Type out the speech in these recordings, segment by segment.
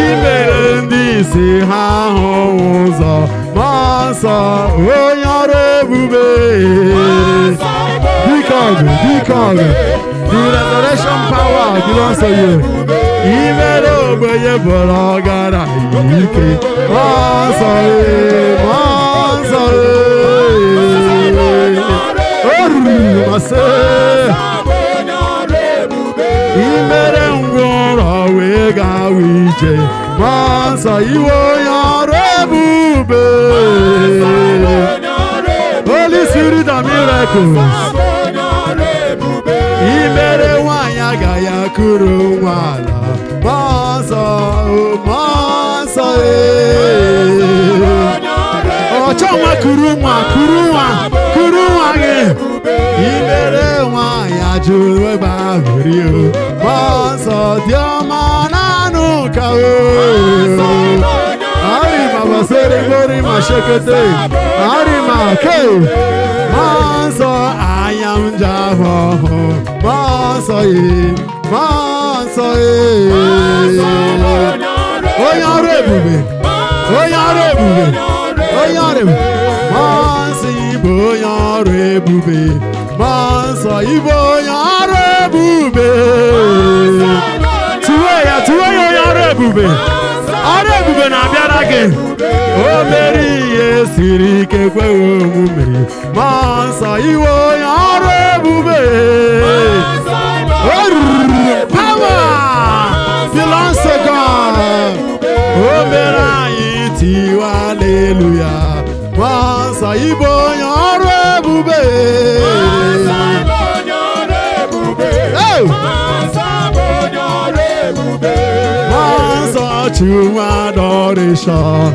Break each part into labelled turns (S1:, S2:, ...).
S1: imere ndị isi ha hụ ụzọ mmụọ nsọ onye ọrụ ebube dike ọgụ the resurrection power belongs to you. Imere ogbenye bụrụ ọgaranya ike mmụọ nsọ mmụọ nsọ imere ngwụrọ wee gawa ije mmụọ nsọ iwe onye ọrụ ebube Holy Spirit of miracles imere nwanyị agaghị akụrụ nwa ala mmụọ nsọ ọchọ nwa kuru nwa gị imere nwanyị ajụrụ ebe ahụ rio mmụọ nsọ dị ọma n'anụ ka arịma basere gori ma shekete arịma ke mmụọ nsọ anya m ji ahụ ọhụ mmụọ nsọ onye ọrụ ebube mmụọ nsọ ibe onye ọrụ ebube mmụọ nsọ ibe onye ọrụ ebube tụwe ya onye ọrụ ebube na-abịara gị o mere ihe siri ike kweghị omume mmụọ nsọ iwe onye ọrụ ebube power belongs to God o mere anyị tiwa aleluya mmụọ nsọ ibe onye ọrụ ebube true adoration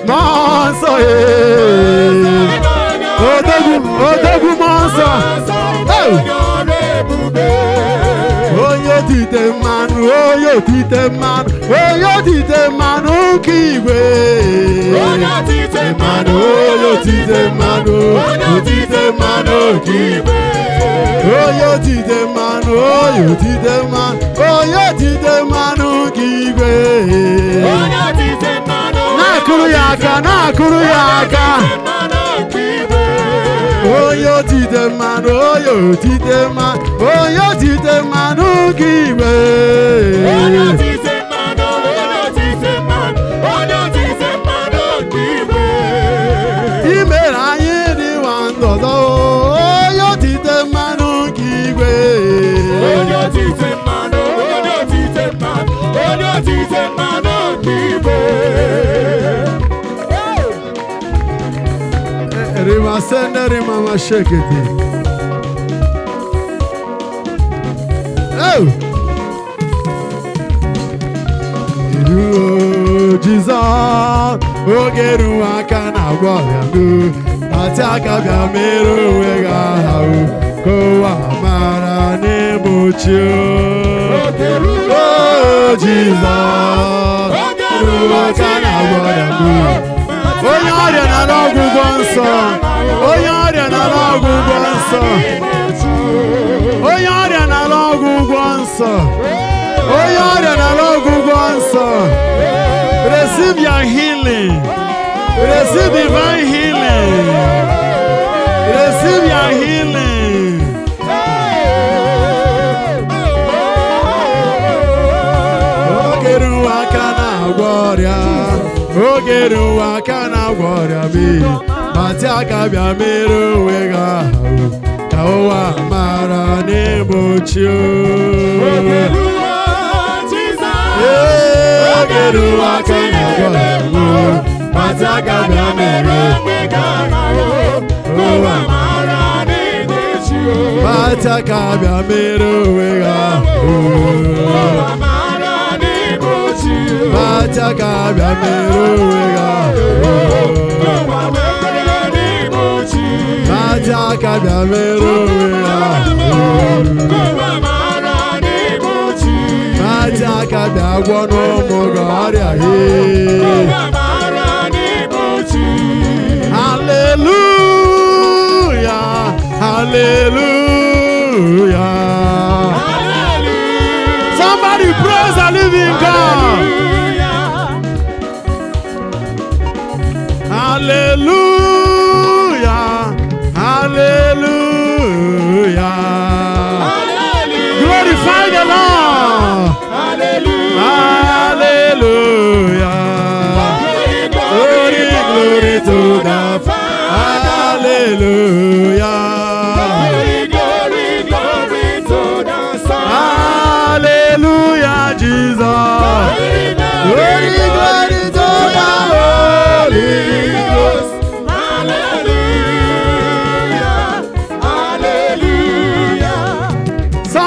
S1: mmụọ nsọ odogwu mmụọ nsọ onye otite mmanụ nke igwe onye otite mmanụ nke igwe onye otite mmanụ nke igwe na-akụrụ ya aka onye otite mmanụ nke igwe imere anyị dị nwa ndọzọ onye otite mmanụ nke igwe Rima sende rima mashekete. Jesus, oge ruo aka na-agwọ ya ati aka bịa mere onwe gị aha ka ụwa mara n'egbochi Jesus, oge ruo aka na-agwọ ya onye ọrịa na n'ọgwụgwọ nsọ onye ọrịa na n'ọgwụgwọ nsọ onye ọrịa na n'ọgwụgwọ nsọ onye ọrịa na n'ọgwụgwọ nsọ receive your healing, receive divine healing, receive your healing. Oge ruo aka na-agwọ ọrịa oge ruo aka na-agwọ ọrịa mati aka bịa mere onwe gị ahụ ka ụwa mara n'egbochi oge ruo aka na-agwọ ọrịa mati aka bịa mere onwe gị ahụ ụwa mara n'egbochi mati aka bịa mere onwe gị ahụ Mataka bịa mere onwe ya Mataka bịa mere onwe ya Mataka bịa gwọ n'ụmụ gị ọrịa Hallelujah, hallelujah.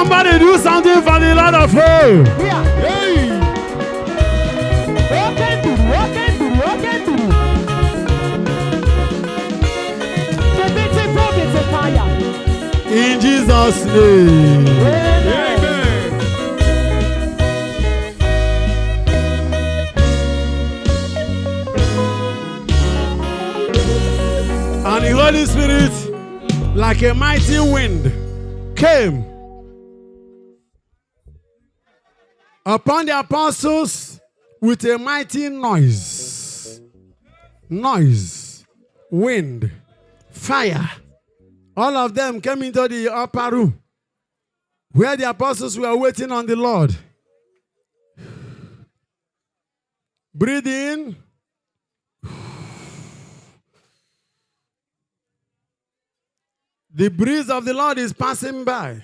S1: Somebody do something for the Lord of hosts.
S2: Yeah.
S1: Hey. In Jesus' name.
S2: Amen.
S1: And the Holy Spirit, like a mighty wind, came upon the apostles with a mighty noise. Noise, wind, fire. All of them came into the upper room where the apostles were waiting on the Lord. Breathe in. The breeze of the Lord is passing by.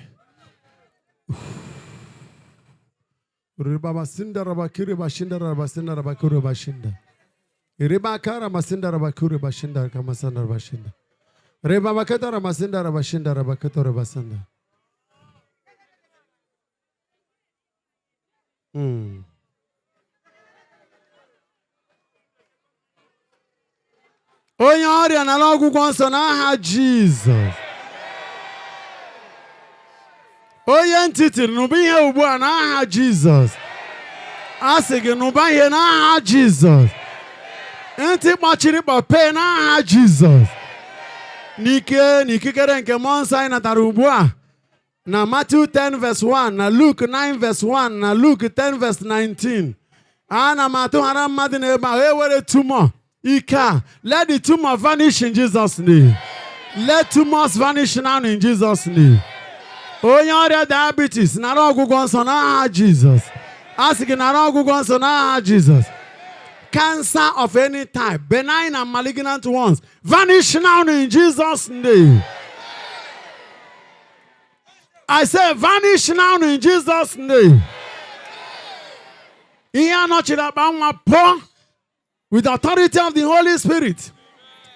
S1: Onye ọrịa na ọgwụgwọ nsọ n'aha Jizọs. Onye ntị tiri nụba ihe ugbu a n'aha Jizọs. A sị gị nụba ihe n'aha Jizọs. Ntị kpọchiri kpọpee n'aha Jizọs. N'ike n'ikikere nke mmụọ nsọ anyị natara ugbu a na Matthew 10 verse 1 na Luke 9 verse 1 na Luke 10 verse 19. Ana m atụghara mmadụ n'ebe ahụ ewere tumor ike a. Let the tumor vanish in Jesus' name. Let tumors vanish now in Jesus' name. Onye ọrịa diabetes nara ọgwụgwọ nsọ n'aha Jizọs. A sị gị nara ọgwụgwọ nsọ n'aha Jizọs. Cancer of any type, benign and malignant ones, vanish now in Jesus' name. I say vanish now in Jesus' name. Ihe anọchiri akpa nwa pụọ with the authority of the Holy Spirit.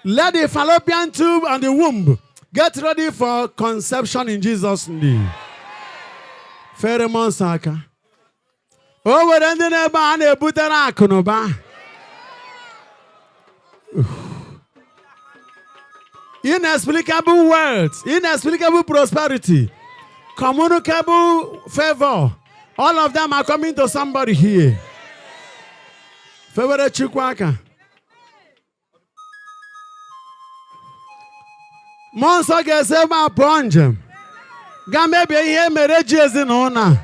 S1: Let the fallopian tube and the womb get ready for conception in Jesus' name. Pheromone aka. O nwere ndị n'ebe a na-ebutere akụ na ụba. Inexplicable wealth, inexplicable prosperity, communicable favor. All of them are coming to somebody here. Favor Chukwaka. Monso ga-eseba apụọ njem. Ga mebie ihe mere ji ezinụlọ.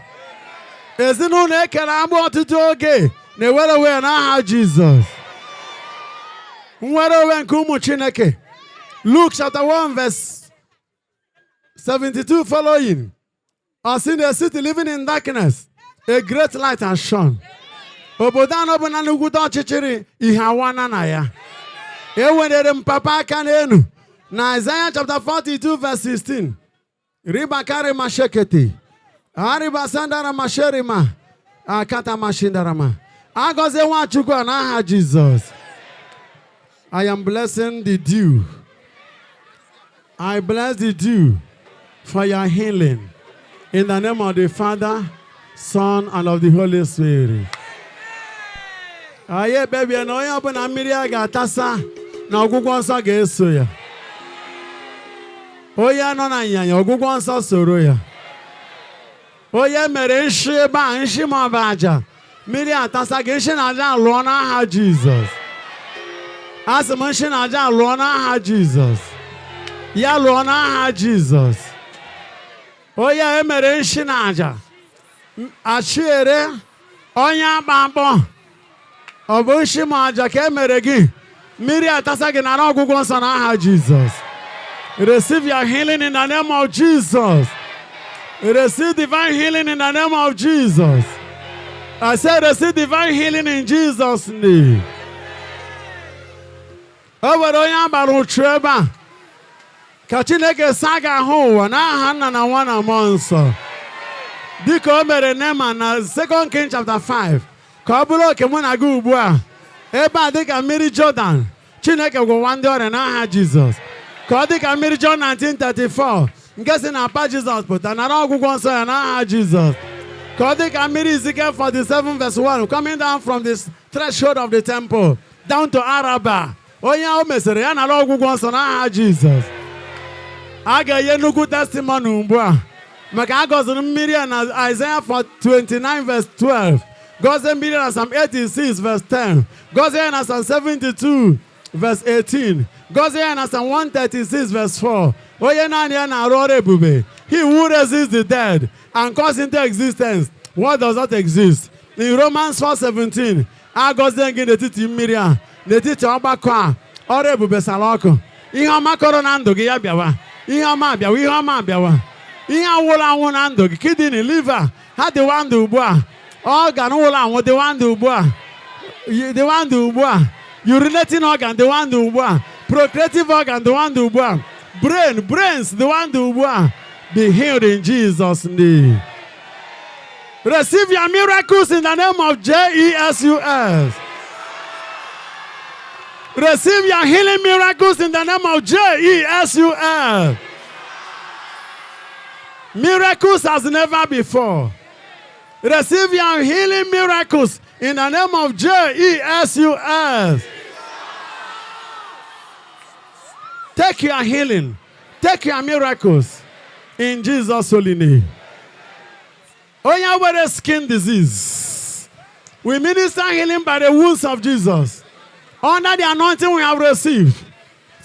S1: Ezinụlọ ekere agbụ ọtụtụ oge na-ewere owe n'aha Jizọs. Nwere owe nke ụmụ Chineke. Luke chapter 1 verse 72 following. As in the city living in darkness, a great light has shone. Obodo anọ bụ na nnukwu ọchịchịrị ihe awana na ya. Ewenere m papa aka n'enu. Na Isaiah chapter 42 verse 16. Ribakari masheketi. Ariba sandara masherima. Akata mashindarama. Agoze Nwachukwu n'aha Jesus. I am blessing the dew. I bless the dew for your healing. In the name of the Father, Son, and of the Holy Spirit. Aye, baby, I know you open a million gatasa. Na ọgwụgwọ nsọ ga-eso ya. Onye nọ na nyanya ọgwụgwọ nsọ soro ya. Onye mere nshi ebe a nshi ma ọ bụ aja. Mmiri atasa gị nshi na aja alụọ n'aha Jizọs. Asị m nshi na aja alụọ n'aha Jizọs. Ya lụọ n'aha Jizọs. Onye emere nshi na aja. Achiere onye agba agbọ. Ọ bụ nshi ma aja ka emere gị. Mmiri atasa gị nara ọgwụgwọ nsọ n'aha Jizọs. Receive your healing in the name of Jesus. Receive divine healing in the name of Jesus. I said receive divine healing in Jesus' name. O nwere onye agbara ụchụ ebe a. Ka Chineke saa gị ahụ ụwa n'aha Nna na Nwa na Mmụọ Nsọ. Dịka o mere Neman na 2 Kings chapter 5. Ka ọ bụrụ oke mụ na gị ugbu a. Ebe a dịka mmiri Jordan. Chineke gwọwa ndị ọrịa n'aha Jizọs. Ka ọ dịka mmiri John 19:34. nke si na apa Jizọs pụta nara ọgwụgwọ nsọ ya n'aha Jizọs. Ka ọ dị ka mmiri Ezekiel 47 verse 1 coming down from the threshold of the temple down to Araba. Onye o mesịrị ya nara ọgwụgwọ nsọ n'aha Jizọs. A ga-enye nnukwu testimony ugbu a maka a gọziri mmiri a na Isaiah 29 verse 12. Gọzie mmiri na Psalm 86 verse 10. Gọzie ya na Psalm 72 verse 18. Gọzie ya na Psalm 136 verse 4. Onye naanị ya na-arụ ọrụ ebube. He who resists the dead and calls into existence what does not exist. In Romans 4:17, a gọzie gị n'etiti mmiri a, n'etiti ọgbakọ a, ọrụ ebube sara ọkụ. Ihe ọma kọrọ na ndụ gị ya bịawa. Ihe ọma abịawa, ihe ọma abịawa. Ihe anwụrụ anwụ na ndụ gị, kidney, liver, ha dịwa ndụ ugbu a. Organ nwụrụ anwụ dịwa ndụ ugbu a. Dịwa ndụ ugbu a. Urinating organ dịwa ndụ ugbu a. Procreative organ dịwa ndụ ugbu a. Brains dịwa ndụ ugbu a. Be healed in Jesus' name. Receive your miracles in the name of Jesus. Receive your healing miracles in the name of Jesus. Miracles as never before. Receive your healing miracles in the name of Jesus. Take your healing. Take your miracles in Jesus' holy name. Oya were skin disease. We minister healing by the wounds of Jesus. Under the anointing we have received.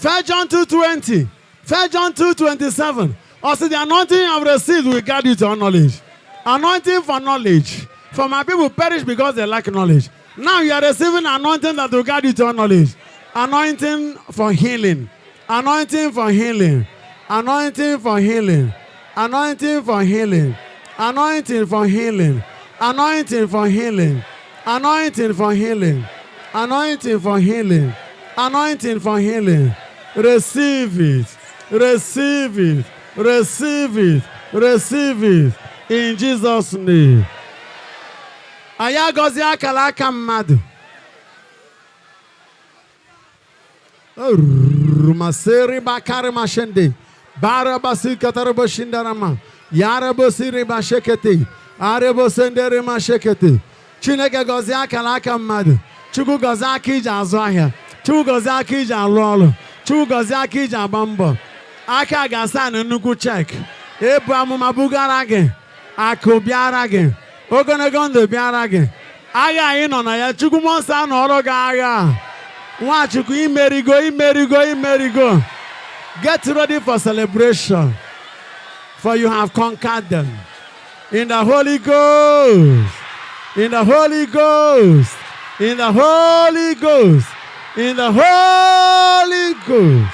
S1: 1 John 2:20. 1 John 2:27. Also the anointing you have received will guide you to all knowledge. Anointing for knowledge. For my people perish because they lack knowledge. Now you are receiving anointing that will guide you to all knowledge. Anointing for healing. Anointing for healing. Anointing for healing. Anointing for healing. Anointing for healing. Anointing for healing. Anointing for healing. Anointing for healing. Anointing for healing. Receive it. Receive it. Receive it. Receive it. In Jesus' name. Aya gozi akala aka mmadụ. Maseri bakari mashende. Bara basi katarabo shindarama. Yarabo siri bashekete. Arabo sendere mashekete. Chineke gozi akala aka mmadụ. Chukwu gozi aka iji azụ ahịa. Chukwu gozi aka iji alụ ọrụ. Chukwu gozi aka iji agba mbọ. Aka ga-asa na nnukwu chek. Ebu amụma bugara gị. Akụ bịara gị. Ogologo ndụ bịara gị. Agha anyị nọ na ya. Chukwu mmụọ nsọ anọrọ gị agha. Nwachukwu imerigo, imerigo, imerigo. Get ready for celebration. For you have conquered them. In the Holy Ghost. In the Holy Ghost. In the Holy Ghost. In the Holy Ghost.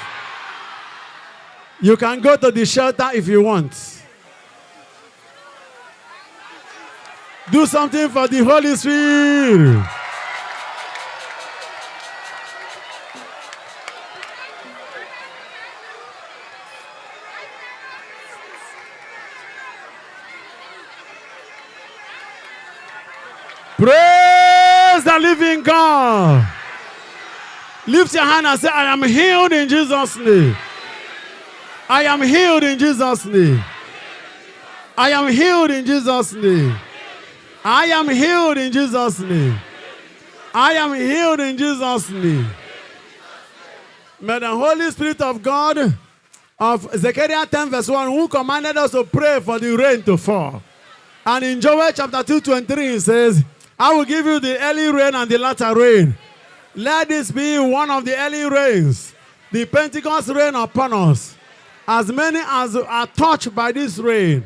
S1: You can go to the shelter if you want. Do something for the Holy Spirit. Praise the living God. Lift your hand and say, I am healed in Jesus' name. I am healed in Jesus' name. I am healed in Jesus' name. I am healed in Jesus' name. I am healed in Jesus' name. May the Holy Spirit of God of Zechariah 10 verse 1, who commanded us to pray for the rain to fall. And in Joel chapter 2:23 it says, I will give you the early rain and the latter rain. Let this be one of the early rains, the Pentecost rain upon us. As many as are touched by this rain,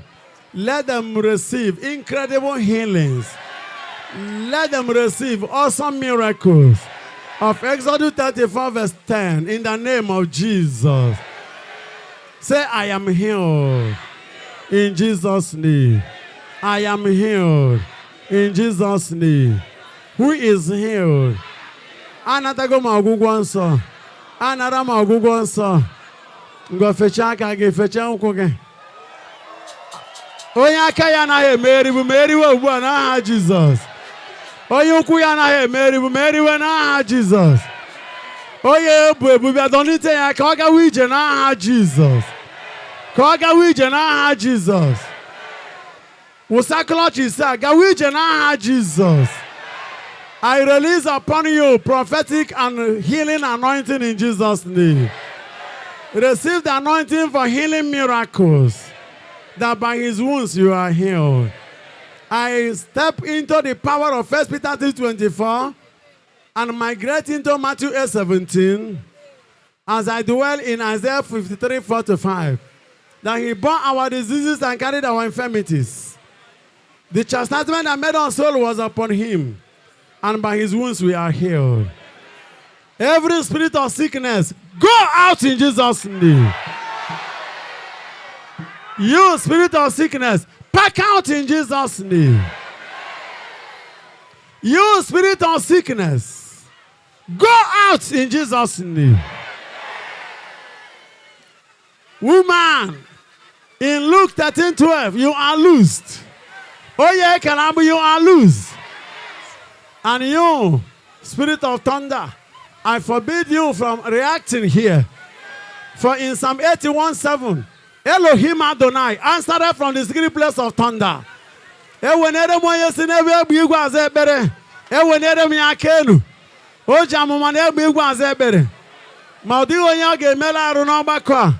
S1: let them receive incredible healings. Let them receive awesome miracles of Exodus 34 verse 10 in the name of Jesus. Say, I am healed in Jesus' name. I am healed in Jesus' name. Who is healed? Anatago ma ọgwụgwọ nsọ. Anara ma ọgwụgwọ nsọ. Ngo fecha aka gị, fecha ụkwụ gị. Onye aka ya anaghị emeri bụ meriwe ugbu a n'aha Jizọs. Onye ụkwụ ya anaghị emeri bụ meriwe n'aha Jizọs. Onye ebu ebu bịa dọlite ya ka ọ gawa ije n'aha Jizọs. Kogawije na Jesus. Wusakolochi sa gawije na Jesus. I release upon you prophetic and healing anointing in Jesus' name. Receive the anointing for healing miracles, that by his wounds you are healed. I step into the power of 1 Peter 2:24 and migrate into Matthew 8:17 as I dwell in Isaiah 53:4-5, that he bore our diseases and carried our infirmities. The chastisement that made us whole was upon him, and by his wounds we are healed. Every spirit of sickness, go out in Jesus' name. You spirit of sickness, pack out in Jesus' name. You spirit of sickness, go out in Jesus' name. Woman, in Luke 13:12, you are loosed. Oh yeah, Kalabu, you are loose. And you, spirit of thunder, I forbid you from reacting here. For in Psalm 81:7, Elohim Adonai answered from the secret place of thunder. Ewenere mo yesi na ebe igwe aza ekpere. Ewenere m ya kenu. O ji amụma na egbe igwe aza ekpere. Ma ọ dịghị onye ọ ga-emela arụ n'ọgbakọ a.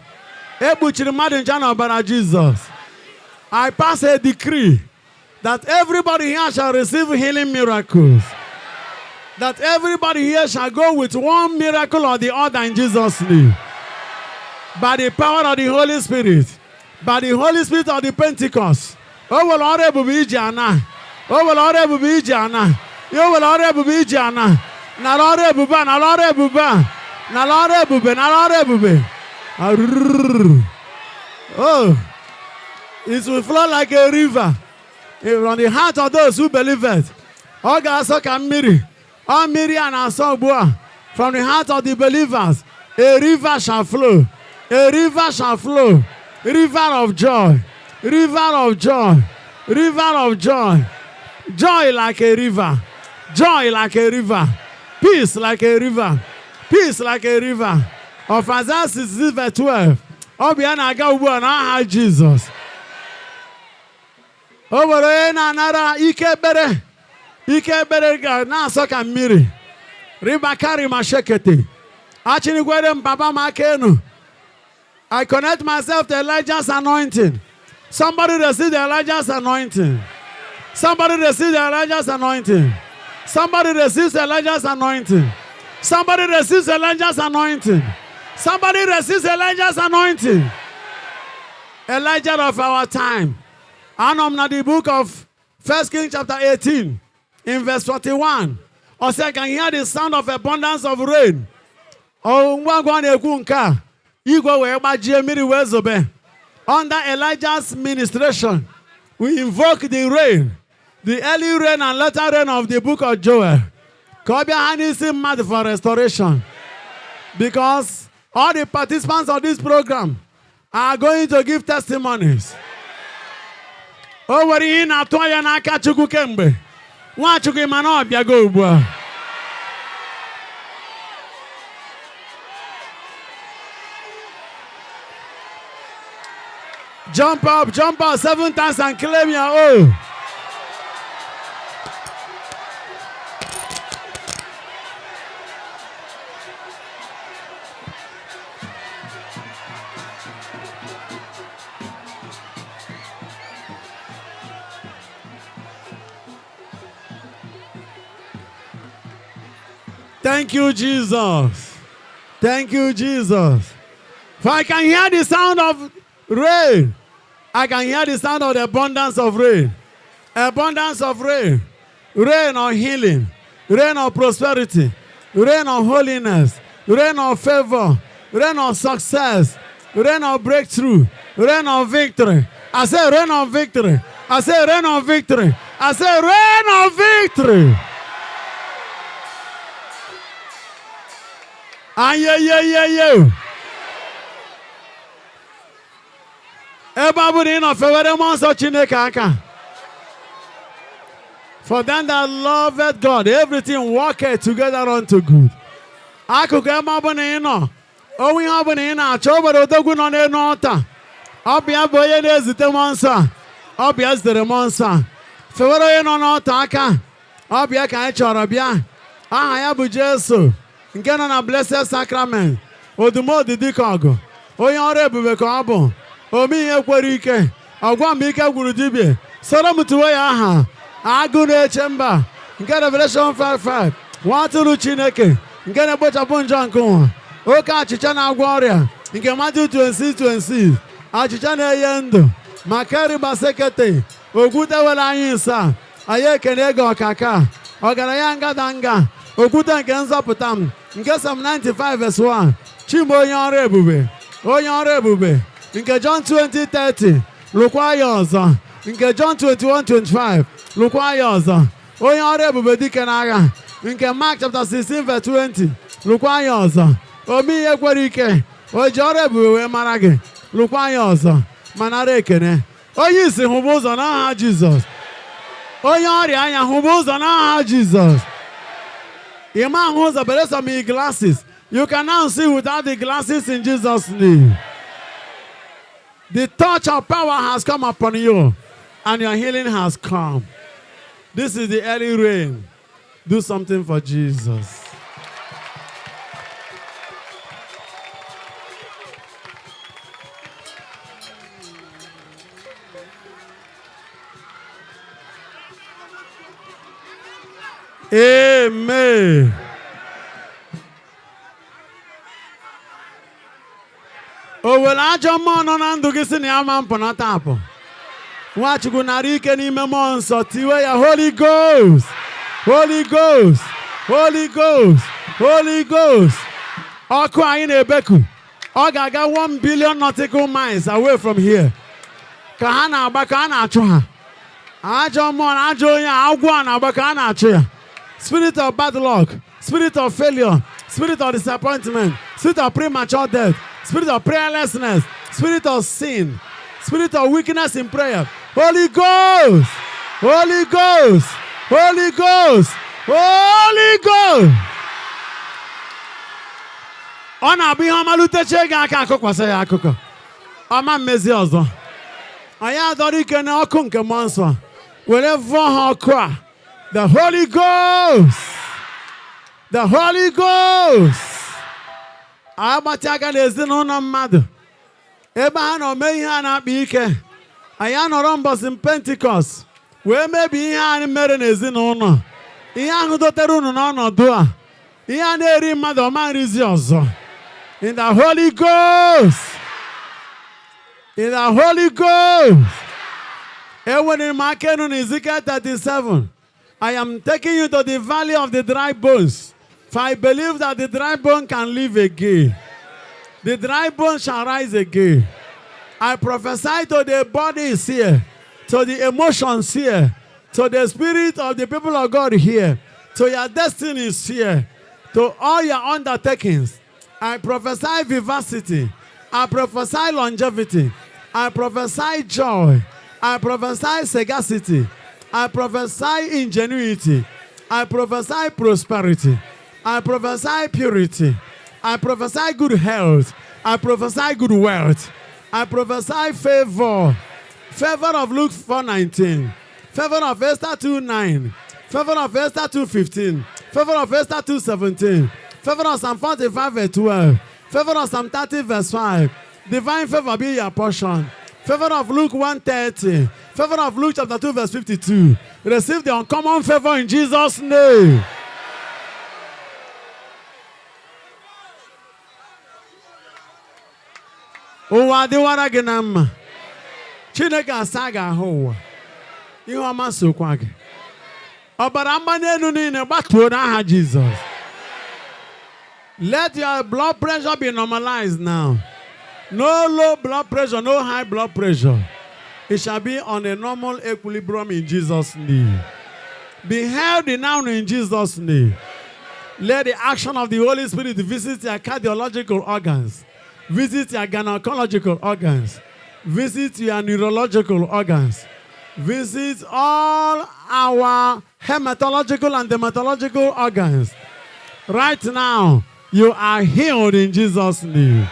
S1: Ekpuchiri mmadụ ncha na ọbara Jesus. I pass a decree that everybody here shall receive healing miracles. That everybody here shall go with one miracle or the other in Jesus' name. By the power of the Holy Spirit. By the Holy Spirit of the Pentecost. Oh, well, all ebube iji ana. Oh, well, all ebube iji ana. You will all ebube iji ana. Na all ebube, na all ebube. Na all ebube, na all ebube. Oh, it will flow like a river from the heart of those who believe it. Oh, God, so can Miri. Oh, Miri and Asogboa. From the heart of the believers, a river shall flow. A river shall flow. River of joy. River of joy. River of joy. Joy like a river. Joy like a river. Peace like a river. Peace like a river. Of Isaiah 66:12. Obiana aga ugbu a n'aha Jesus. O were na anara ike ekpere. Ike ekpere ga na-asọ ka mmiri. Ribakari mashekete. Achinigwere mbaba makenu. I connect myself to Elijah's anointing. Somebody receive the Elijah's anointing. Somebody receive the Elijah's anointing. Somebody receives Elijah's anointing. Somebody receives Elijah's anointing. Somebody receives Elijah's anointing. Elijah of our time. And I'm the book of 1 Kings chapter 18 in verse 41. Or say I can hear the sound of abundance of rain. Oh, under Elijah's ministration, we invoke the rain, the early rain and latter rain of the book of Joel. Kobia is mad for restoration. Because all the participants of this program are going to give testimonies. Over in Atoya Naka Chukukembe. Wachuki Manobia go. Jump up 7 times and claim your own. Thank you, Jesus. Thank you, Jesus. For I can hear the sound of rain. I can hear the sound of the abundance of rain. Abundance of rain. Rain of healing. Rain of prosperity. Rain of holiness. Rain of favor. Rain of success. Rain of breakthrough. Rain of victory. I say rain of victory. I say rain of victory. I say rain of victory. Yeah. For them that loveth God, everything worketh together unto good. I could get my banana. Oh, we have an inner. Chober Odogun on a nota. Ọbịa bụ onye na-ezite mmụọ nsọ. Ọbịa zitere mmụọ nsọ. Fewere onye nọ n'otu aka. Ọbịa ka anyị chọrọ bịa. Aha ya bụ Jesu nke nọ na Blessed Sacrament. Odumodu dịka ọgụ. Onye ọrụ ebube ka ọ bụ. Ome ihe kwere ike. Ọgwa mgbe ike gwuru dibịa. Soro m tụwa ya aha. Agụ na-eche mba. Nke Revelation 5:5. Nwa atụrụ Chineke. Nke na-ekpochapụ njọ nke ụwa. Oke achịcha na-agwọ ọrịa. Nke Matthew 26:26. Achịcha na-enye ndụ. Makariba sekete. Okwute were anyị nsa. Anyị ekene gị ọkaka. Ọgaranya ngadanga. Okwute nke nzọpụta m. Nke Psalm 95:1. Chima onye ọrụ ebube. Onye ọrụ ebube. Nke John 20:30. Lụkwa ya ọzọ. Nke John 21:25. Lụkwa ya ọzọ. Onye ọrụ ebube dike n'agha. Nke Mark chapter 16:20. Lụkwa ya ọzọ. Ome ihe kwere ike. O ji ọrụ ebube wee mara gị. Lụkwa ya ọzọ. Manara ekene. Onye isi hụba ụzọ n'aha Jizọs. Onye ọrịa anya hụba ụzọ n'aha Jizọs. Ịma ahụ ụzọ belesa m glasses. You can now see without the glasses in Jesus' name. The touch of power has come upon you, and your healing has come. This is the early rain. Do something for Jesus. Amen. O were ajọ mmụọ nọ na ndụ gị si na ya ma mpụnata apụ. Nwachukwu nara ike n'ime mmụọ nsọ tiwe ya Holy Ghost. Holy Ghost. Holy Ghost. Holy Ghost. Ọkụ anyị na-ebeku. Ọ ga-aga 1 billion nautical miles away from here. Ka ha na-agba ka a na-achụ ha. Ajọ mmụọ na ajọ onye agwọ a na-agba ka a na-achụ ya. Spirit of bad luck. Spirit of failure. Spirit of disappointment. Spirit of premature death. Spirit of prayerlessness. Spirit of sin. Spirit of weakness in prayer. Holy Ghost. Holy Ghost. Holy Ghost. Holy Ghost. Ọ na-abụ ihe ọma luteche gị aka akụkwasị ya akụkọ. Ọma mmezi ọzọ. Anyị adọrọ ike n'ọkụ nke mmụọ nsọ. Were vụọ ha ọkụ a. The Holy Ghost. The Holy Ghost. Agbati aka n'ezinụlọ mmadụ. Ebe ha nọ mee ihe a na-akpa ike. Anyị anọrọ mbọsị Pentecost. Wee mebi ihe anyị mere n'ezinụlọ. Ihe ahụ dotere unu n'ọnọdụ a. Ihe a na-eri mmadụ ọma nrizi ọzọ. In the Holy Ghost. In the Holy Ghost. Enwere m aka enu na Ezekiel 37. I am taking you to the valley of the dry bones. For I believe that the dry bone can live again. The dry bone shall rise again. I prophesy to the bodies here, to the emotions here, to the spirit of the people of God here, to your destinies here, to all your undertakings. I prophesy vivacity. I prophesy longevity. I prophesy joy. I prophesy sagacity. I prophesy ingenuity. I prophesy prosperity. I prophesy purity. I prophesy good health. I prophesy good wealth. I prophesy favor. Favor of Luke 4:19. Favor of Esther 2:9. Favor of Esther 2:15. Favor of Esther 2:17. Favor of Psalm 45:12. Favor of Psalm 30:5. Divine favor be your portion. Favor of Luke 1:30. Favor of Luke chapter 2:52. Receive the uncommon favor in Jesus' name. Ụwa adịwara gị na mma. Chineke asa gị ahụ ụwa. Ihe ọma sokwa gị. Ọbara mgbali elu niile gbatuo n'aha Jesus. Let your blood pressure be normalized now. No low blood pressure, no high blood pressure. It shall be on a normal equilibrium in Jesus' name. Be healthy now in Jesus' name. Let the action of the Holy Spirit visit your cardiological organs. Visit your gynecological organs. Visit your neurological organs. Visit all our hematological and dermatological organs. Right now, you are healed in Jesus' name.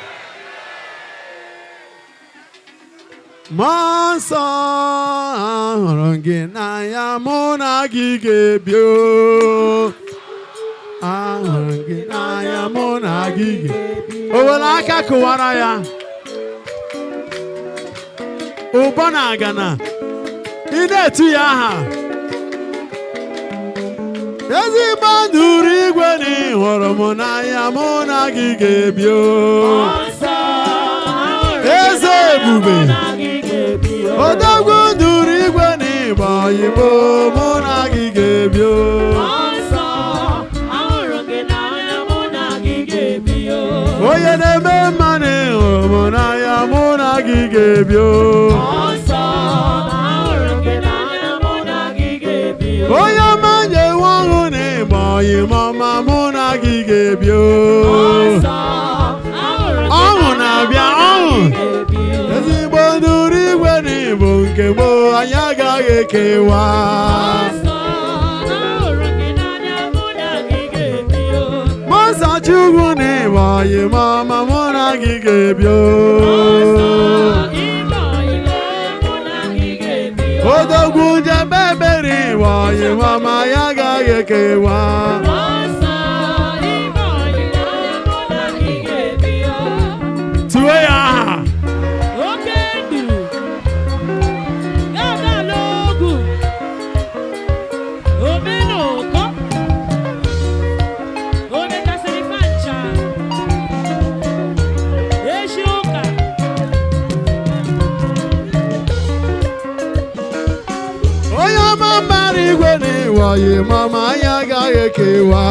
S1: Mmụọ nsọ ahụrụ gị n'anya mụ na gị ga-ebi ahụrụ gị n'anya mụ na gị ga-ebi. O nwere aka kụwara ya ụbọ na agana ị na-etu ya aha ezigbo nduru igwe na ịhụrụ m n'anya mụ na gị ga-ebi eze ebube odogwu nduru igwe na ịgba oyibo mụ na gị ga-ebi onye na-eme mma na ịhụrụ m n'anya mụ na gị ga-ebi onye ọma nyewe ọṅụ na ịgba oyima ọma mụ na gị ga-ebi ọṅụ na-abịa ọṅụ ezigbo nduru igwe na ịbụ nke m anyị agaghị ekewa Chukwu na ịgba oyima ọma mụ na gị ga-ebi odogwu jebe ebere ịgba oyima ọma ya agaghị ekewa tụọ ya aha Waye mama ya ga ekewa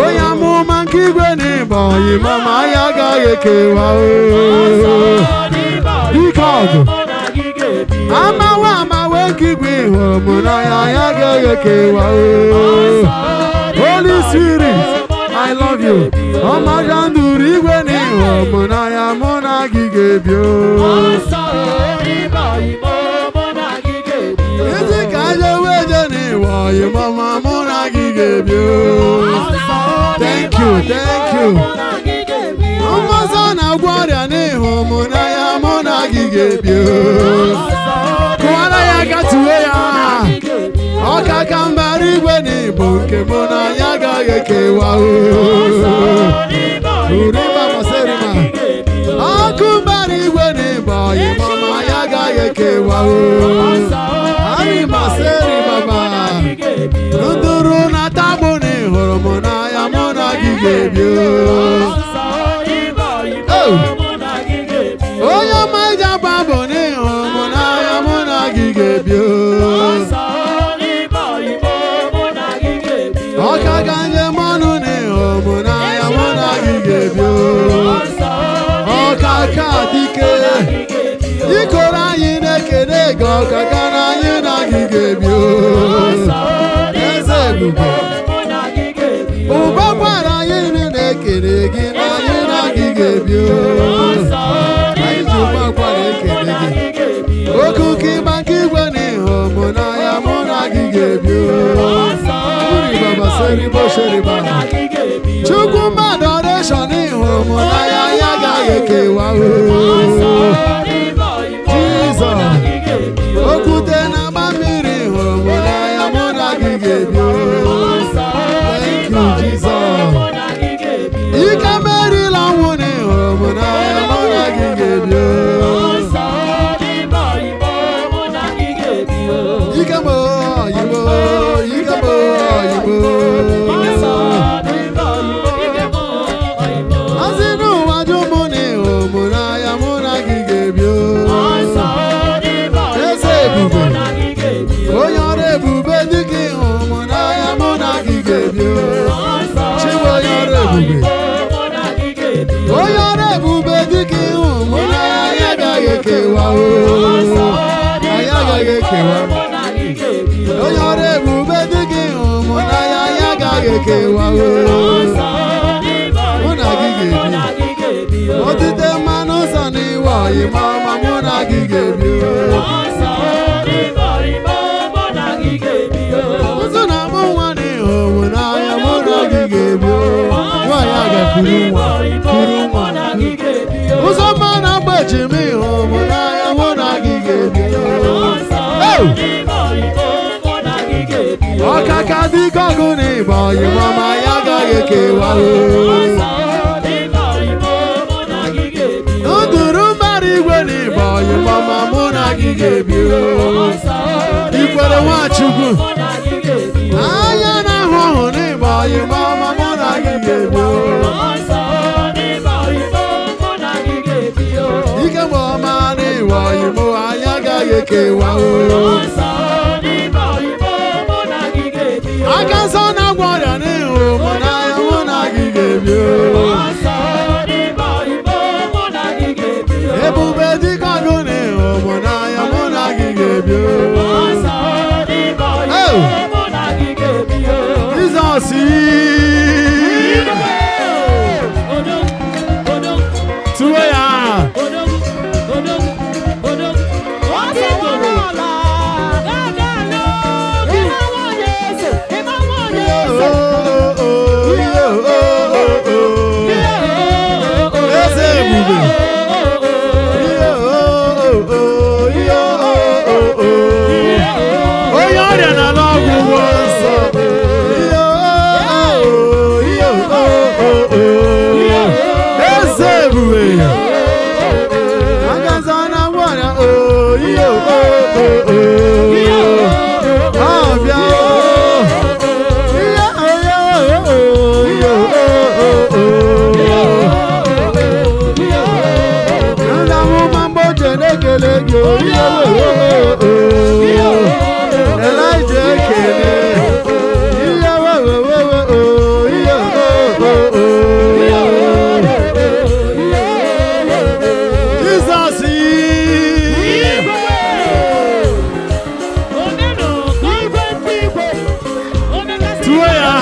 S1: onye amụma nke igwe na ịgba oyima ma ya agaghị ekewa dike ọgụ amawa amawe nke igwe hụrụ m n'anya ya agaghị ekewa Holy Spirit I love you ọmaja nduru igwe na ịhụrụ m n'anya mụ na gị ga-ebi ezi ka aja weje na ịgba oyima ma mụ na gị ga-ebi thank you ọmọzọ na-agwọ ọrịa n'ihu mụ n'anya mụ na gị ga-ebi kụwara ya gatuwe ya ọkaka mbara igwe na ịbụ nke mụ n'anya agaghị ekewa uriba masịrịma ọkụ mbara igwe na ịbụ oyima ma ya agaghị ekewa anyị masịrị baba nduru na tabụ na ịhụrụ mụ n'anya mụ na gị ga-ebi onye ọma iji agba bụ na ịhụrụ mụ n'anya mụ na gị ga-ebi ọka ga njem ọnụ na ịhụrụ mụ n'anya mụ na gị ga-ebi ọka ka dike ikoro anyị na-ekene gị ọka ka na anyị na gị ga-ebi eze ebube ụba gwara anyị na-ekene gị na anyị na gị ga-ebi anyị ji ụba gwara ekene gị okuke ịgba nke igwe Chukwu adoration ihụrụ m n'anya ya agaghị ekewa Jesus okwute na-agba mmiri hụrụ m n'anya mụ na gị ga-ebi thank you Jesus ike merila nwụ na ịhụrụ m n'anya mụ na gị ga-ebi ike m oyibo ike m oyibo asị n'ụwa jụ mụ na ịhụrụ m n'anya mụ na gị ga-ebi eze ebube onye ọrụ ebube dịka ịhụrụ m n'anya mụ na gị ga-ebi chibu onye ọrụ ebube onye ọrụ ebube dịka ịhụrụ m n'anya anyị agaghị ekewa anyị agaghị ekewa onye ọrụ ebube dịka ịhụrụ m n'anya anyị agaghị ekewa mụ na gị ga-ebi otite mmanụ ụzọ n'iwe ọyị ma ọma mụ na gị ga-ebi ụzọ na mụ nwa na ịhụrụ m n'anya mụ na gị ga-ebi nwaanyị aga kuru nwa ụzọ mma na mgbechi m ịhụrụ m n'anya mụ na gị ga-ebi ọkaka dịka ọgụ na ịba ọyị ma ọma ya agaghị ekewa ndụrụ mbara igwe na ịba ọyị ma ọma mụ na gị ga-ebi ikwere Nwachukwu anya na-ahụ ọhụ na ịba ọyị ma ọma mụ na gị ga-ebi ike ma ọma na ịwa ọyị mụ anyị agaghị ekewa aka nsọ na-agwọ ọrịa n'ịhụrụ m n'anya mụ na gị ga-ebi ebube dịka ọgụ n'ịhụrụ m n'anya mụ na gị ga-ebi Jizọs tụwe ya onye ọrịa na n'ọgwụgwọ nsọ eze ebube agaza na ngwara ọbịa ndamụma mgboche na-ekele gị Elijah ekele Jesus tuwe ya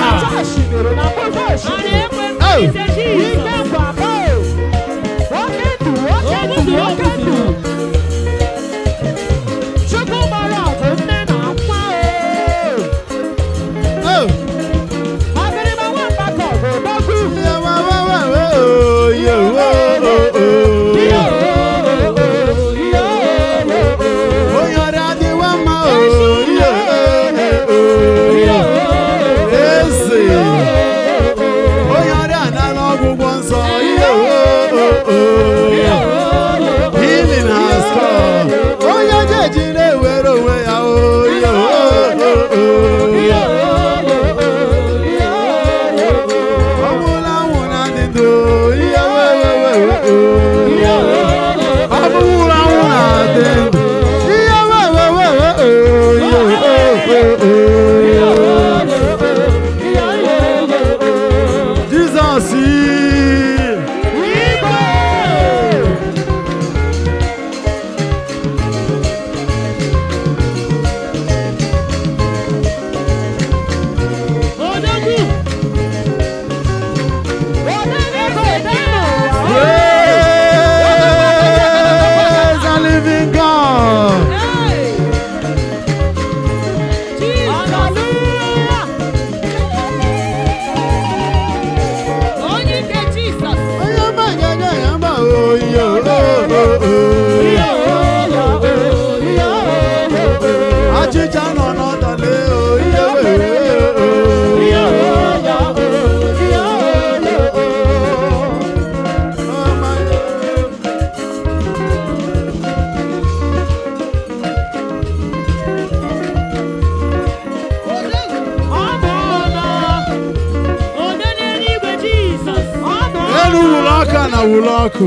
S1: wụlụ ọkụ.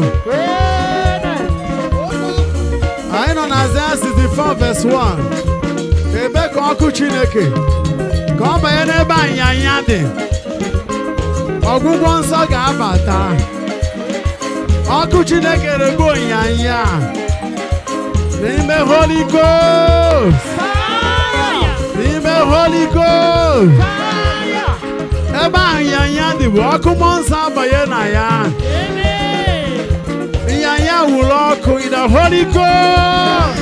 S1: Anyị nọ na Isaiah 64 verse 1. Ebe ka ọkụ Chineke ka ọ banye n'ebe anyanya dị. Ọgwụgwọ nsọ ga-abata. Ọkụ Chineke rego nyanya n'ime Holy Ghost. N'ime Holy Ghost. Ebe anyanya dị bụ ọkụ mmụọ nsọ abanye na ya. Nyanya wụlụ ọkụ in the Holy Ghost.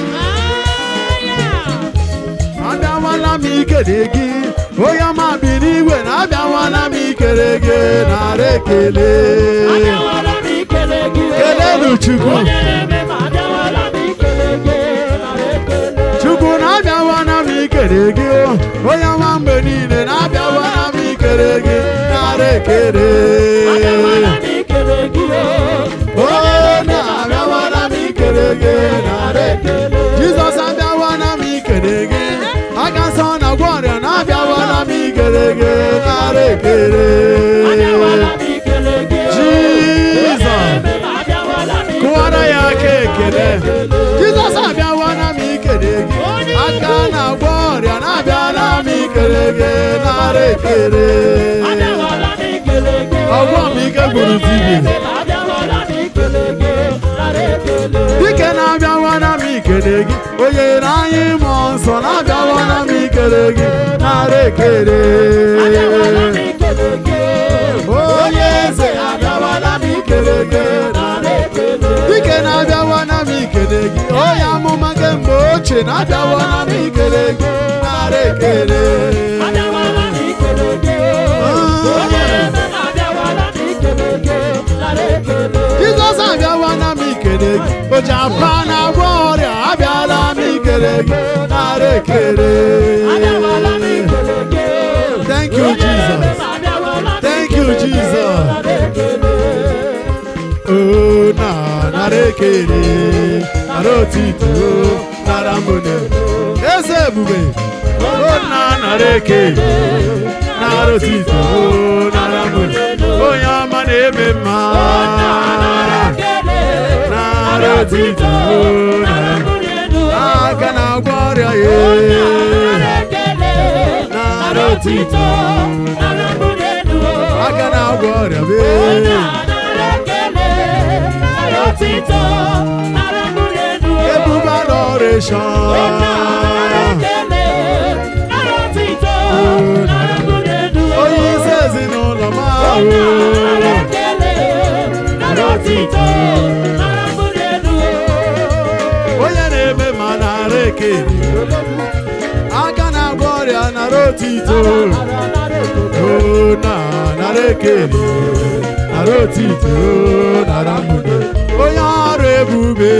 S1: Abịawala m ikele gị. Onye ma bi n'igwe na abịawala m ikele gị nara ekele. Kelelu Chukwu. Chukwu na abịawala m ikele gị. Onye ma mgbe niile na abịawala m ikele gị nara ekele. Jesus abịawala m ikele gị. Aka nsọ na agwọ ọrịa na abịawala m ikele gị nara ekele. Jesus kụwara ya aka ekele. Jesus abịawala m ikele gị. Aka na agwọ ọrịa na abịawala m ikele gị nara ekele. Ọgwọ m ike gburu TV. Dike na-abịawala m ikele gị. Onye na anyị mmụọ nsọ na-abịawala m ikele gị nara ekele. Onye eze abịawala m ikele gị nara ekele. Dike na-abịawala m ikele gị. Onye amụma kemgbe ochie na-abịawala m ikele gị nara ekele. Jizọs abịawala m ikele gị. O ji apa na-agwọ ọrịa abịala m ikele gị nara ekele. Thank you Jesus. Thank you Jesus. Oh nara ekele. Nara otito nara mbune. Eze ebube. Oh nara ekele. Nara otito nara mbune. Onye ọma na-eme mma. Nara otito aka na-agwọ ọrịa ya. Nara otito aka na-agwọ ọrịa be. Ebube adoration. Onye isi ezinụlọ m ahụ. Onye na-eme ma nara ekele. Aka na-agwọ ọrịa nara otito. Nara ekele. Nara otito nara mbune. Onye ọrụ ebube.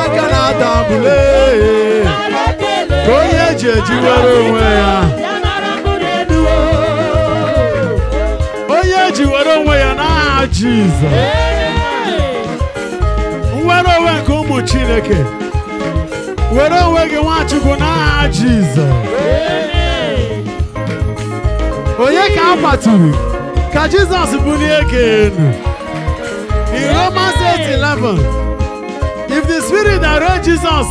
S1: Aka na-atabule. Ka onye eji ejiwere onwe ya. Onye eji were onwe ya n'aha Jizọs. Nwere onwe nke ụmụ Chineke. Were onwe gị Nwachukwu n'aha Jizọs. Onye ka a kwaturu ka Jizọs bulie gị elu. In Romans 8:11, if the spirit that raised Jesus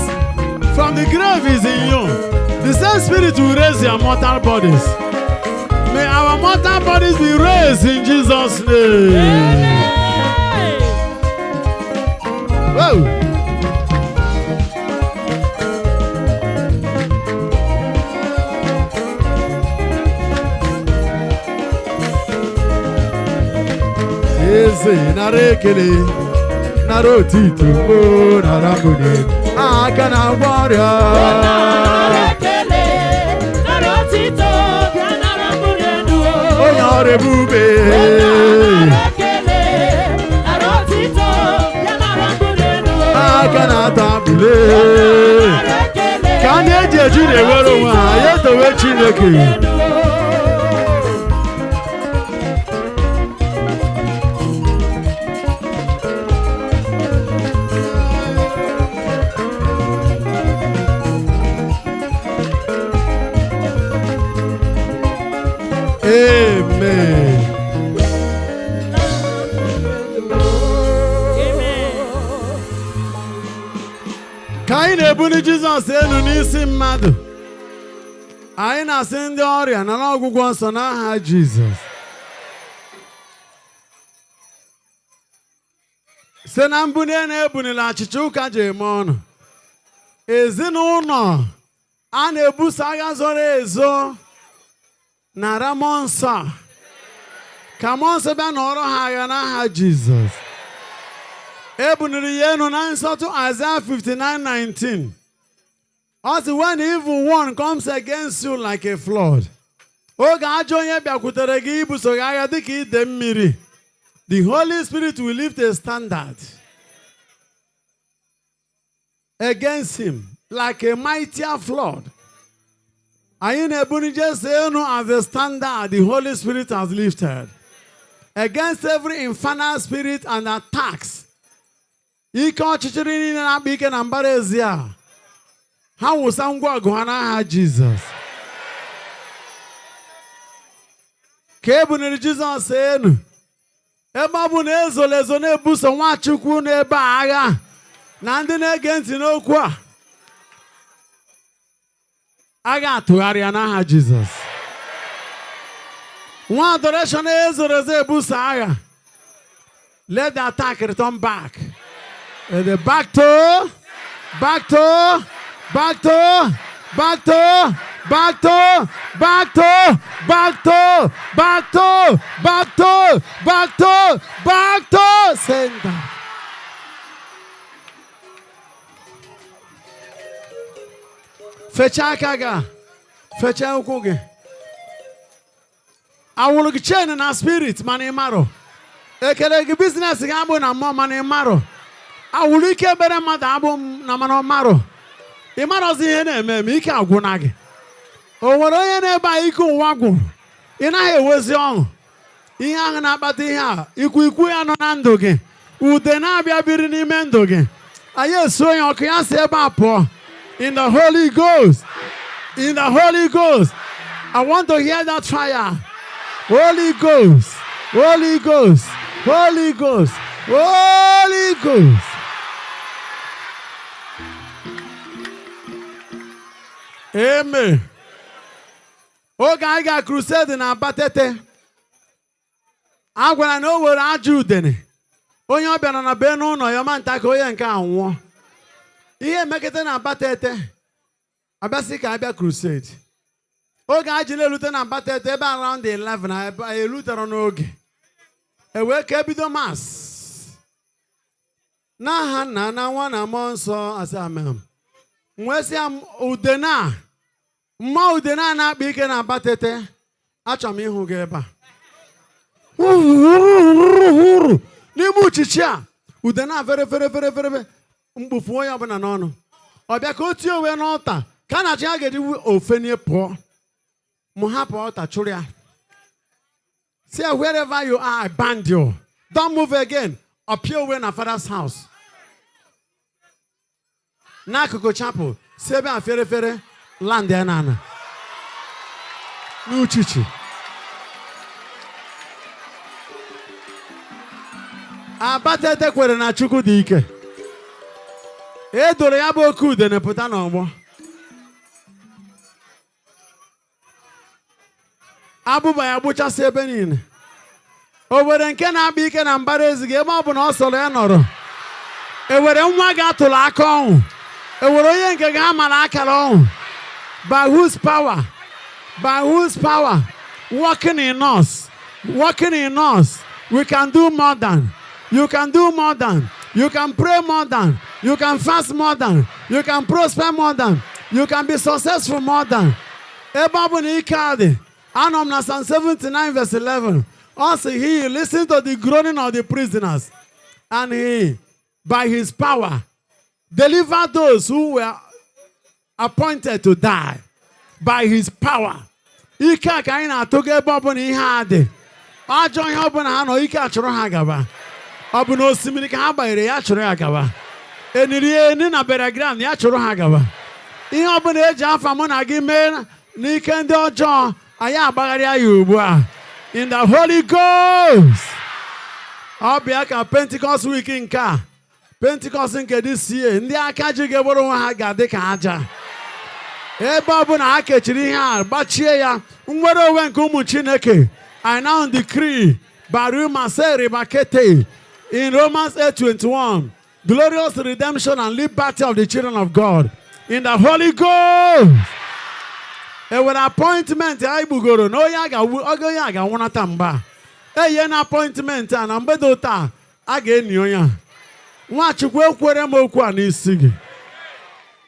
S1: from the grave is in you, the same spirit will raise your mortal bodies. May our mortal bodies be raised in Jesus' name. Whoa. Eze nara ekele, nara otito, nara mbune. Aka na-agwọ ọrịa. Onye ọrụ ebube. Aka na-atabule. Ka ndị eji eji na-ewere onwe ha ya edowe Chineke. Ka anyị na-ebuli Jizọs elu n'isi mmadụ. Anyị na-asị ndị ọrịa na ọgwụgwọ nsọ n'aha Jizọs. Site na mbuli na-ebunila achịcha ụka ji eme ọnụ. Ezinụlọ a na-ebuso agha zoro ezo nara mmụọ nsọ. Ka mmụọ nsọ bịa nọrọ ha agha n'aha Jizọs. Ebuniri ya enu na nsọtụ Isaiah 59:19. Also, when the evil one comes against you like a flood, oge ajọ onye bịakwutere gị ibuso gị agha dịka ide mmiri, the Holy Spirit will lift a standard against him like a mightier flood. Anyị na-ebuni Jesu enu as the standard the Holy Spirit has lifted against every infernal spirit and attacks. Ike ọchịchịrị niile na-akpa ike na mbara ezi a, ha wụsa ngwa ọgụ ha n'aha Jizọs. Ka ebuniri Jizọs enu, ebe ọ bụ na ezola ezo na-ebuso Nwachukwu n'ebe agha na ndị na-ege ntị n'okwu a ga-atụgharịa n'aha Jizọs. Nwa adoration ezoro ezo ebuso agha, let the attack return back. Back to, back to, back to, back to, back to, back to, back to, back to, back to, back to, back to, center. Fecha aka gị, fecha ụkwụ gị. Awụrụ gị chain na spirit mana ị marọ. Ekele gị business gị abụ na mmụọ mana ị marọ. Awụrụ ike bere mmadụ abụ na mana ọ marọ. Ị marọzi ihe na-eme eme ike agwụna gị. O nwere onye na-ebe a ike ụwa gwụrụ. Ị naghị ewezi ọṅụ. Ihe ahụ na-akpata ihe a, ikwu ya nọ na ndụ gị. Ude na-abịa biri n'ime ndụ gị. Anyị esu onye ọkụ ya si ebe a pụọ. In the Holy Ghost. In the Holy Ghost. I want to hear that fire. Holy Ghost. Holy Ghost. Holy Ghost. Holy Ghost. Amen. Oge anyị ga crusade na Abatete. A gwara na o were ajọ udene. Onye ọbịa nọ na be n'ụlọ ya ma nta ka onye nke a nwụọ. Ihe emekete na Abatete. Abịasị ka abịa crusade. Oge anyị ji na-elute na Abatete ebe around 11 elutere n'oge. Ewee ka ebido mass. N'aha Nna na Nwa na Mmụọ Nsọ asị amen. Nwesịa udena. Mma udena na-akpa ike na Abatete. Achọrọ m ịhụ gị ebe a. N'ime uchichi a, udena fere mkpufu onye ọbụla n'ọnụ. Ọ bịa ka o tie onwe n'ọta ka a na-achọ ya ga-eji ofenie pụọ. Mụ hapụ ọta chụrụ ya. Say wherever you are, I band you. Don't move again. Appear away in our Father's house. N'akụkụ chapel, si ebe a fere land ya n'ana. N'uchichi. Abatete kwere na Chukwu dị ike. E doro ya bụ oke udene pụta n'ọgbọ. Abụba ya gbuchasị ebe niile. O were nke na-akpa ike na mbara ezi gị ebe ọ bụ na ọ sọrọ ya nọrọ. E were nwa gị atụrụ aka ọnwụ. E were onye nke gị amara akara ọnwụ. By whose power? By whose power? Working in us. Working in us. We can do more than. You can do more than. You can pray more than. You can fast more than. You can prosper more than. You can be successful more than. Ebe ọ bụ na ike adị. Anọ m na Psalm 79 verse 11. Also he listened to the groaning of the prisoners. And he, by his power, delivered those who were appointed to die. By his power. Ike a ka anyị na-atụga ebe ọ bụ na ihe adị. Ajọ ihe ọ bụ na ha nọ ike achụrụ ha gaba. Ọ bụ na osimiri ka ha banyere ya chụrụ ya gaba. Eniri eni na beragram ya chụrụ ha gaba. Ihe ọ bụ na eji afa mụ na gị mee n'ike ndị ọjọọ anyị agbagharịa ya ugbu a. In the Holy Ghost. Ọ bịa ka Pentecost week nke a. Pentecost nke this year, ndị aka ji ga-eburu nwa ha ga-adị ka aja. Ebe ọ bụ na ha kechiri ihe a gbachie ya, nwere onwe nke ụmụ Chineke. I now decree Baruma Seri Bakete in Romans 8:21, glorious redemption and liberty of the children of God in the Holy Ghost. With appointment I bugoro no yaga ogo yaga wonata mba. Eye na appointment na mbedo taa a ga-enyo ya. Nwachukwu ekwere m okwu a n'isi gị.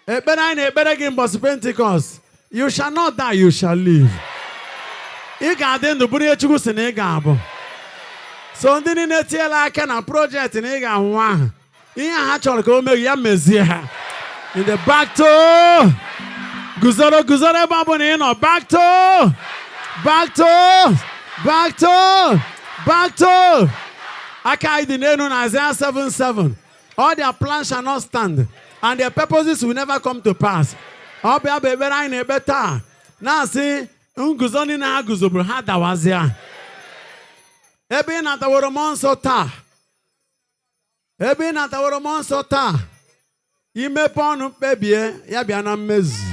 S1: Ekpere anyị na-ekpere gị mbọsị Pentecost. You shall not die, you shall live. Ị ga-adị ndụ bụrụ ihe Chukwu sị na ị ga-abụ. So ndị niile tiela aka na project na ị ga-anwụ ahụ. Ihe ha chọrọ ka o mee ya mezie ha. In the back to guzoro ebe ọ bụ na ị nọ. Back to aka anyị dị n'elu na Isaiah 7:7. All their plans shall not stand, and their purposes will never come to pass. Ọ bịa bụ ekpere anyị na-ekpe taa. Na-asị nguzo niile ha guzoburu ha dawazịa. Ebe ị nataworo mmụọ nsọ taa. Imepe ọnụ kpebie ya bịa na mmezu.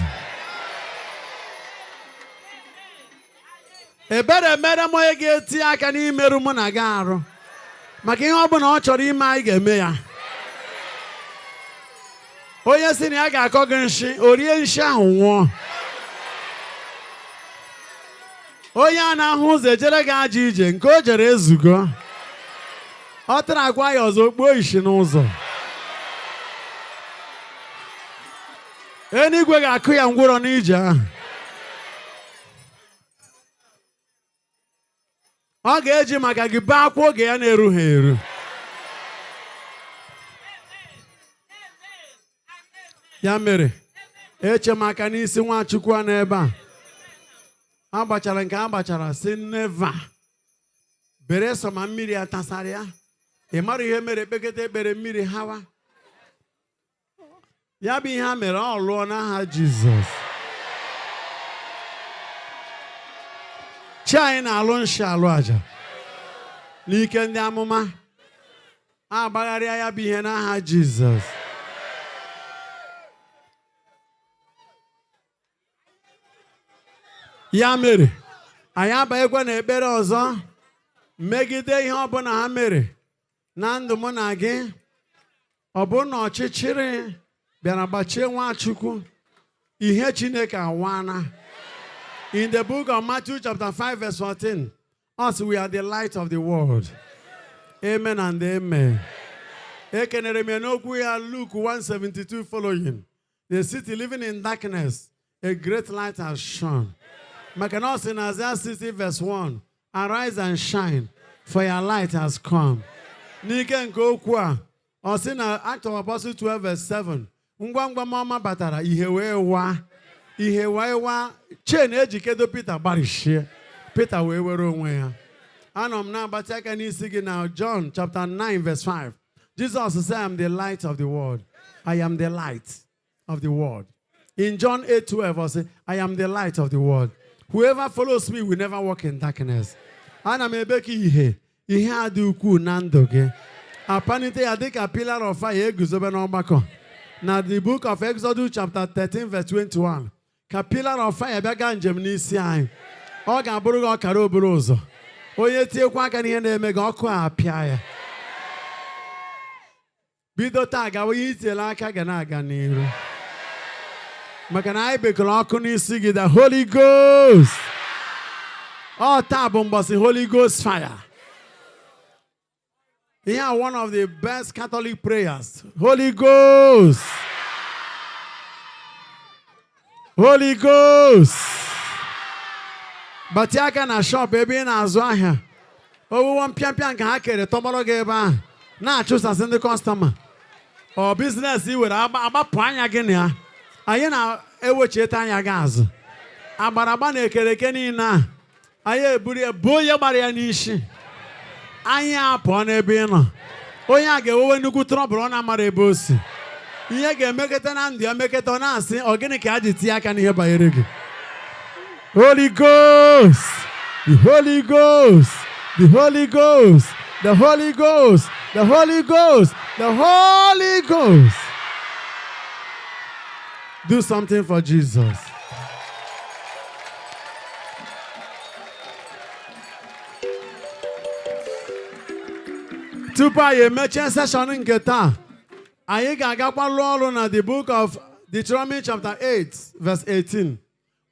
S1: Ebere mere m onye ga-eti aka n'imerụ mụ na gị arụ. Maka ihe ọ bụla ọ chọrọ ime anyị ga-eme ya. Onye si na ya ga-akọ gị nshi, o rie nshi ahụ nwụọ. Onye a na-ahụ ụzọ ejere gị ajọ ije nke o jere ezugo. Ọ tara agwa ya ọzọ kpuo isi n'ụzọ. Enigwe ga-akụ ya ngwụrọ n'ije ahụ. Ọ ga-eji maka gị bee akwa oge ya na-eru ha eru. Ya mere, eche maka n'isi Nwachukwu a n'ebe a. Agbachara nke agbachara si neva. Bere so ma mmiri atasara ya. Ị mara ihe mere kpekete ekpere mmiri hawa. Ya bụ ihe ha mere ọ lụọ n'aha Jizọs. Chi anyị na-alụ nshi alụ aja. N'ike ndị amụma. Agbagharịa ya bụ ihe n'aha Jizọs. Ya mere, anyị abaghịkwa n'ekpere ọzọ megide ihe ọbụla ha mere na ndụ mụ na gị. Ọ bụ na ọchịchịrị bịara gbachie Nwachukwu, ihe Chineke awana. In the book of Matthew chapter 5:14, us we are the light of the world. Amen and amen. Ekenere m n'okwu ya Luke 1:72 following. The city living in darkness, a great light has shone. Maka na ọ sị na Isaiah 60:1, arise and shine, for your light has come. N'ike nke okwu a, ọ sị na Acts of Apostles 12:7, ngwa ngwa ọma batara ihe wee waa chen ejikedo Peter gbarishie. Peter wee were onwe ya. Anọ m na-agbatị aka n'isi gị na John chapter 9:5. Jesus said, I am the light of the world. I am the light of the world. In John 8:12, I say, I am the light of the world. Whoever follows me will never walk in darkness. Ana m ebe ka ihe adị ukwuu na ndụ gị. Apanite ya dịka pillar of fire eguzobe n'ọgbakọ. Na the book of Exodus chapter 13:21. Ka pillar of fire bịa gaa njem n'isi anyị. Ọ ga-abụrụ gị ọkara obere ụzọ. Onye tiekwa aka n'ihe na-eme gị ọkụ a apịa ya. Bido taa gawa ihe itiela aka ga na-aga n'iru. Maka na anyị bekọrọ ọkụ n'isi gị, the Holy Ghost. Ọ taa bụ mbọsị Holy Ghost fire. Here are one of the best Catholic prayers. Holy Ghost. Holy Ghost. Batiaka na shop ebe ị na-azụ ahịa. Owuwo mpịampịa nke ha kere tọgbọrọ gị ebe ahụ. Na-achụsasị ndị kọstọma. Ọ biznes i were agbapụ anya gị na ya. Anyị na-ewecheta anya gị azụ. Agbaragba na ekereke niile a. Anyị eburu ya bụ onye gbara ya n'isi. Anyị apụọ n'ebe ị nọ. Onye a ga-ewewe nnukwu trọbụl ọ na-amara ebe o si. Ihe ga-emekọta na ndụ ya mekọta ọ na-asị ọ gịnị ka a ji tie aka n'ihe banyere gị. Holy Ghost, the Holy Ghost, the Holy Ghost, the Holy Ghost. The Holy Ghost. The Holy Ghost. Do something for Jesus. Tupu anyị emechie session nke taa, anyị ga-agakwa lụọ ọrụ na the book of Deuteronomy chapter 8 verse 18.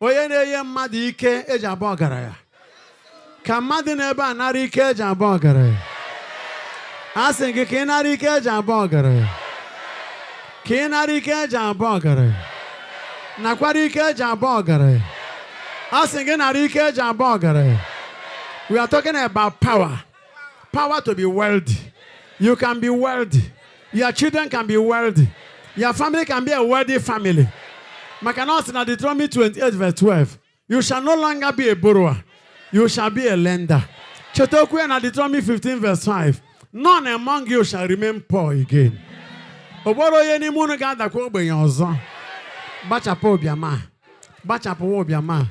S1: Onye na-enye mmadụ ike eji abụ ọgaranya. Ka mmadụ n'ebe a nara ike eji abụ ọgaranya. A sị gị ka ị nara ike eji abụ ọgaranya. Ka ị nara ike eji abụ ọgaranya. Nakwara ike eji abụ ọgaranya. A sị gị nara ike eji abụ ọgaranya. We are talking about power. Power to be wealthy. You can be wealthy. Your children can be wealthy. Your family can be a wealthy family. Makanos in Deuteronomy 28 verse 12. You shall no longer be a borrower. You shall be a lender. Chetokwe in Deuteronomy 15 verse 5. None among you shall remain poor again. Oboro yeni munu gada ko ogbenye ọzọ. Bachapo obiama. Bachapo obiama.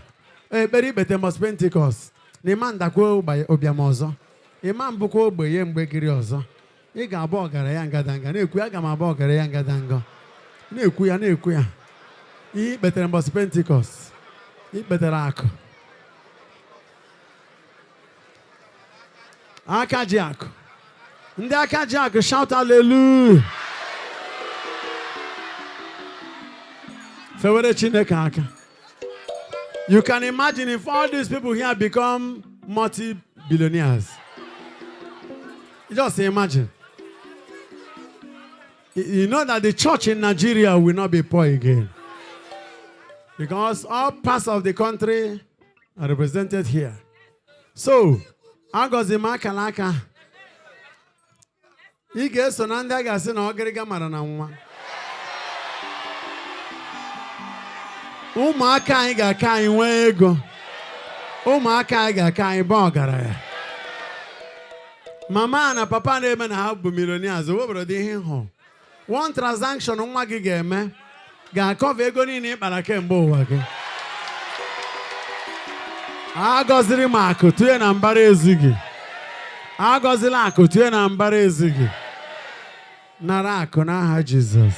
S1: Beri Pentecost Pentecost. Ni man da ko obiama ọzọ. Imam bụkwa ogbenye mgbe kiri ọzọ. Ị ga-abụ ọgaranya ngadanga. Na-ekwu ya ga m abụ ọgaranya ngadanga. Na-ekwu ya. Ihe ikpetere mbọsị Pentecost. Ikpetere akụ. Aka ji akụ. Ndị aka ji akụ shout hallelujah. Fewere Chineke aka. You can imagine if all these people here become multi-billionaires. Just imagine. You know that the church in Nigeria will not be poor again. Because all parts of the country are represented here. So, Agozi Makalaka. He gets on and I got an ogriga marana. Umaka iga kai wego. Umaka iga kai bogara. Mama and papa never have millionaires over the home. One transaction on Maggie game. Ga-akọva ego niile ịkpara kemgbe ụwa gị. Agọziri m akụ tụnye na mbara ezi gị. Agọzila akụ tụnye na mbara ezi gị. Nara akụ n'aha Jizọs.